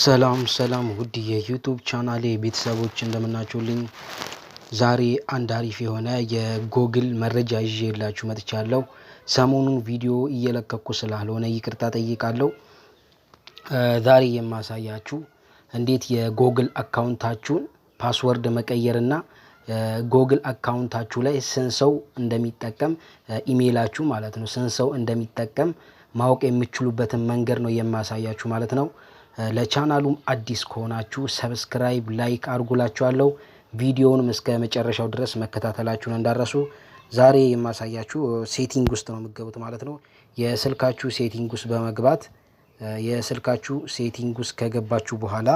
ሰላም ውድ የዩቲዩብ ቻናሌ ቤተሰቦች እንደምናችሁልኝ። ዛሬ አንድ አሪፍ የሆነ የጎግል መረጃ ይዤላችሁ መጥቻለሁ። ሰሞኑን ቪዲዮ እየለቀኩ ስላልሆነ ይቅርታ ጠይቃለሁ። ዛሬ የማሳያችሁ እንዴት የጎግል አካውንታችሁን ፓስወርድ መቀየርና ጎግል አካውንታችሁ ላይ ስንት ሰው እንደሚጠቀም ኢሜይላችሁ ማለት ነው ስንት ሰው እንደሚጠቀም ማወቅ የምትችሉበትን መንገድ ነው የማሳያችሁ ማለት ነው። ለቻናሉም አዲስ ከሆናችሁ ሰብስክራይብ ላይክ አድርጉላችኋለሁ። ቪዲዮውንም እስከ መጨረሻው ድረስ መከታተላችሁን እንዳረሱ። ዛሬ የማሳያችሁ ሴቲንግ ውስጥ ነው የምትገቡት ማለት ነው። የስልካችሁ ሴቲንግ ውስጥ በመግባት የስልካችሁ ሴቲንግ ውስጥ ከገባችሁ በኋላ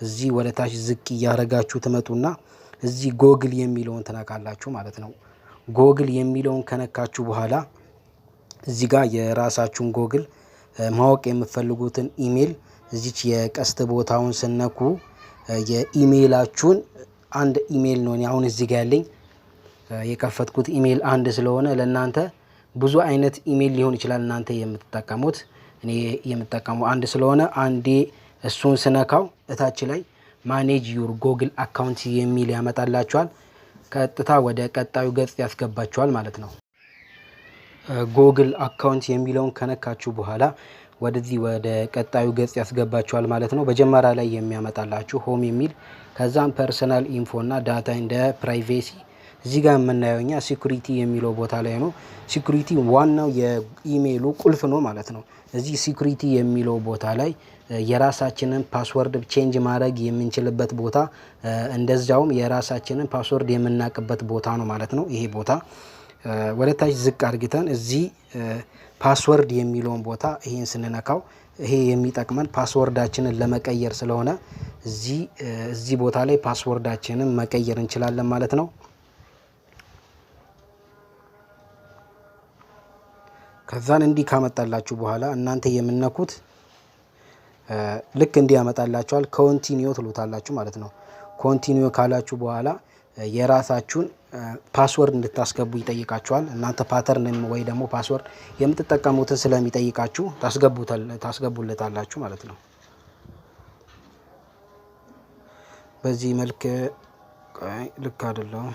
እዚህ ወደ ታች ዝቅ እያደረጋችሁ ትመጡና እዚህ ጎግል የሚለውን ትነካላችሁ ማለት ነው። ጎግል የሚለውን ከነካችሁ በኋላ እዚህ ጋር የራሳችሁን ጎግል ማወቅ የምትፈልጉትን ኢሜል እዚች የቀስት ቦታውን ስነኩ የኢሜይላችሁን አንድ ኢሜይል ነው አሁን እዚህ ጋር ያለኝ የከፈትኩት ኢሜይል አንድ ስለሆነ ለእናንተ ብዙ አይነት ኢሜይል ሊሆን ይችላል እናንተ የምትጠቀሙት። እኔ የምጠቀመው አንድ ስለሆነ አንዴ እሱን ስነካው እታች ላይ ማኔጅ ዩር ጎግል አካውንት የሚል ያመጣላችኋል። ቀጥታ ወደ ቀጣዩ ገጽ ያስገባችኋል ማለት ነው። ጎግል አካውንት የሚለውን ከነካችሁ በኋላ ወደዚህ ወደ ቀጣዩ ገጽ ያስገባችኋል ማለት ነው። መጀመሪያ ላይ የሚያመጣላችሁ ሆም የሚል ከዛም ፐርሰናል ኢንፎ እና ዳታ እንደ ፕራይቬሲ እዚህ ጋር የምናየው እኛ ሲኩሪቲ የሚለው ቦታ ላይ ነው። ሲኩሪቲ ዋናው የኢሜይሉ ቁልፍ ነው ማለት ነው። እዚህ ሲኩሪቲ የሚለው ቦታ ላይ የራሳችንን ፓስወርድ ቼንጅ ማድረግ የምንችልበት ቦታ እንደዛውም የራሳችንን ፓስወርድ የምናቅበት ቦታ ነው ማለት ነው። ይሄ ቦታ ወደ ታች ዝቅ አድርገን እዚህ ፓስወርድ የሚለውን ቦታ ይሄን ስንነካው ይሄ የሚጠቅመን ፓስወርዳችንን ለመቀየር ስለሆነ እዚህ ቦታ ላይ ፓስወርዳችንን መቀየር እንችላለን ማለት ነው። ከዛን እንዲህ ካመጣላችሁ በኋላ እናንተ የምነኩት ልክ እንዲህ ያመጣላችኋል። ኮንቲኒዩ ትሉታላችሁ ማለት ነው። ኮንቲኒዩ ካላችሁ በኋላ የራሳችሁን ፓስወርድ እንድታስገቡ ይጠይቃችኋል። እናንተ ፓተርን ወይ ደግሞ ፓስወርድ የምትጠቀሙትን ስለሚጠይቃችሁ ታስገቡለታላችሁ ማለት ነው። በዚህ መልክ ልክ አይደለም።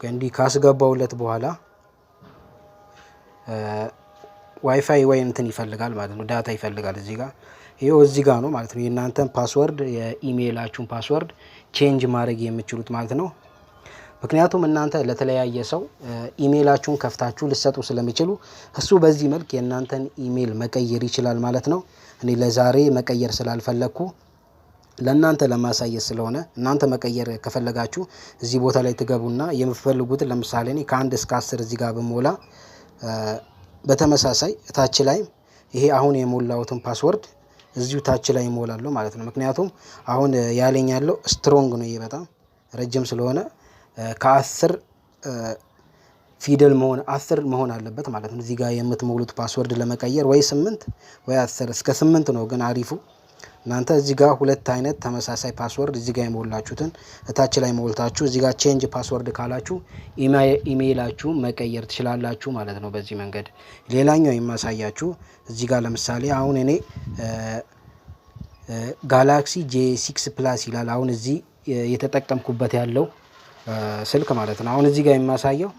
እንዲህ ካስገባውለት በኋላ ዋይፋይ ወይ እንትን ይፈልጋል ማለት ነው። ዳታ ይፈልጋል እዚህ ጋር ነው ማለት ነው። የእናንተን ፓስወርድ የኢሜይላችሁን ፓስወርድ ቼንጅ ማድረግ የምትችሉት ማለት ነው። ምክንያቱም እናንተ ለተለያየ ሰው ኢሜይላችሁን ከፍታችሁ ልትሰጡ ስለሚችሉ እሱ በዚህ መልክ የእናንተን ኢሜይል መቀየር ይችላል ማለት ነው። እኔ ለዛሬ መቀየር ስላልፈለኩ ለእናንተ ለማሳየት ስለሆነ እናንተ መቀየር ከፈለጋችሁ እዚህ ቦታ ላይ ትገቡና የምትፈልጉትን ለምሳሌ እኔ ከ1 እስከ 10 እዚህ ጋር በሞላ በተመሳሳይ ታች ላይ ይሄ አሁን የሞላውትን ፓስወርድ እዚሁ ታች ላይ ይሞላለሁ ማለት ነው። ምክንያቱም አሁን ያለኝ ያለው ስትሮንግ ነው። ይሄ በጣም ረጅም ስለሆነ ከ10 ፊደል መሆን አለበት ማለት ነው። እዚህ ጋር የምትሞሉት ፓስወርድ ለመቀየር ወይ 8 ወይ 10 እስከ 8 ነው ግን አሪፉ። እናንተ እዚህ ጋር ሁለት አይነት ተመሳሳይ ፓስወርድ እዚህ ጋር የሞላችሁትን እታች ላይ ሞልታችሁ እዚህ ጋር ቼንጅ ፓስወርድ ካላችሁ ኢሜይላችሁ መቀየር ትችላላችሁ ማለት ነው በዚህ መንገድ። ሌላኛው የማሳያችሁ እዚህ ጋር ለምሳሌ አሁን እኔ ጋላክሲ J6 ፕላስ ይላል አሁን እዚህ የተጠቀምኩበት ያለው ስልክ ማለት ነው። አሁን እዚህ ጋር የማሳየው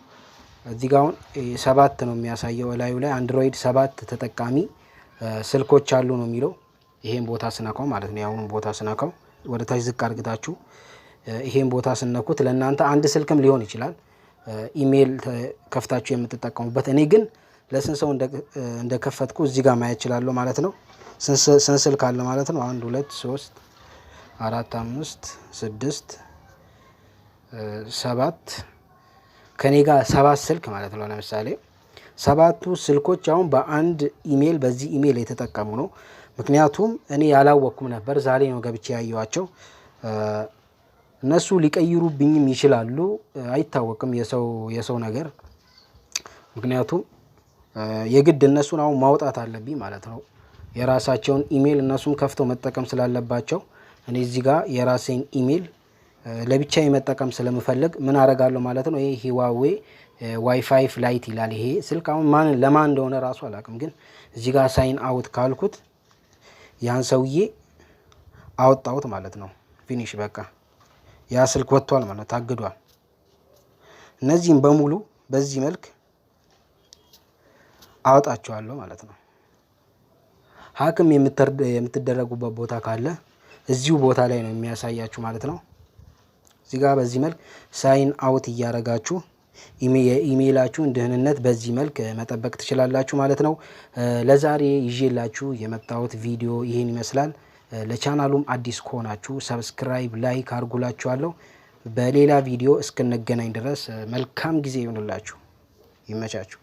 እዚህ ጋር አሁን 7 ነው የሚያሳየው ላዩ ላይ አንድሮይድ 7 ተጠቃሚ ስልኮች አሉ ነው የሚለው። ይሄን ቦታ ስነካው ማለት ነው ያሁን ቦታ ስነካው ወደ ታች ዝቅ አድርጋችሁ ይሄን ቦታ ስነኩት ለእናንተ አንድ ስልክም ሊሆን ይችላል ኢሜይል ከፍታችሁ የምትጠቀሙበት። እኔ ግን ለስንት ሰው እንደከፈትኩ እዚህ ጋር ማየት እችላለሁ ማለት ነው። ስንት ስልክ አለ ማለት ነው? 1 2 3 4 5 6 7 ከኔ ጋር 7 ስልክ ማለት ነው። ለምሳሌ 7ቱ ስልኮች አሁን በአንድ ኢሜይል በዚህ ኢሜይል የተጠቀሙ ነው። ምክንያቱም እኔ ያላወቅኩም ነበር ዛሬ ነው ገብቼ ያየዋቸው። እነሱ ሊቀይሩብኝም ይችላሉ አይታወቅም የሰው ነገር። ምክንያቱም የግድ እነሱን አሁን ማውጣት አለብኝ ማለት ነው። የራሳቸውን ኢሜይል እነሱም ከፍተው መጠቀም ስላለባቸው እኔ እዚህ ጋር የራሴን ኢሜይል ለብቻዬ መጠቀም ስለምፈልግ ምን አደርጋለሁ ማለት ነው። ይሄ ሂዋዌ ዋይፋይ ፍላይት ይላል። ይሄ ስልክ አሁን ለማን እንደሆነ ራሱ አላውቅም። ግን እዚህ ጋር ሳይን አውት ካልኩት ያን ሰውዬ አወጣሁት ማለት ነው። ፊኒሽ በቃ ያ ስልክ ወጥቷል ማለት ነው፣ ታግዷል። እነዚህም በሙሉ በዚህ መልክ አወጣቸዋለሁ ማለት ነው። ሀክም የምትደረጉበት ቦታ ካለ እዚሁ ቦታ ላይ ነው የሚያሳያችሁ ማለት ነው። እዚህ ጋር በዚህ መልክ ሳይን አውት እያደረጋችሁ የኢሜይላችሁን ደህንነት በዚህ መልክ መጠበቅ ትችላላችሁ ማለት ነው። ለዛሬ ይዤላችሁ የመጣሁት ቪዲዮ ይህን ይመስላል። ለቻናሉም አዲስ ከሆናችሁ ሰብስክራይብ፣ ላይክ አድርጉላችኋለሁ። በሌላ ቪዲዮ እስክንገናኝ ድረስ መልካም ጊዜ ይሁንላችሁ። ይመቻችሁ።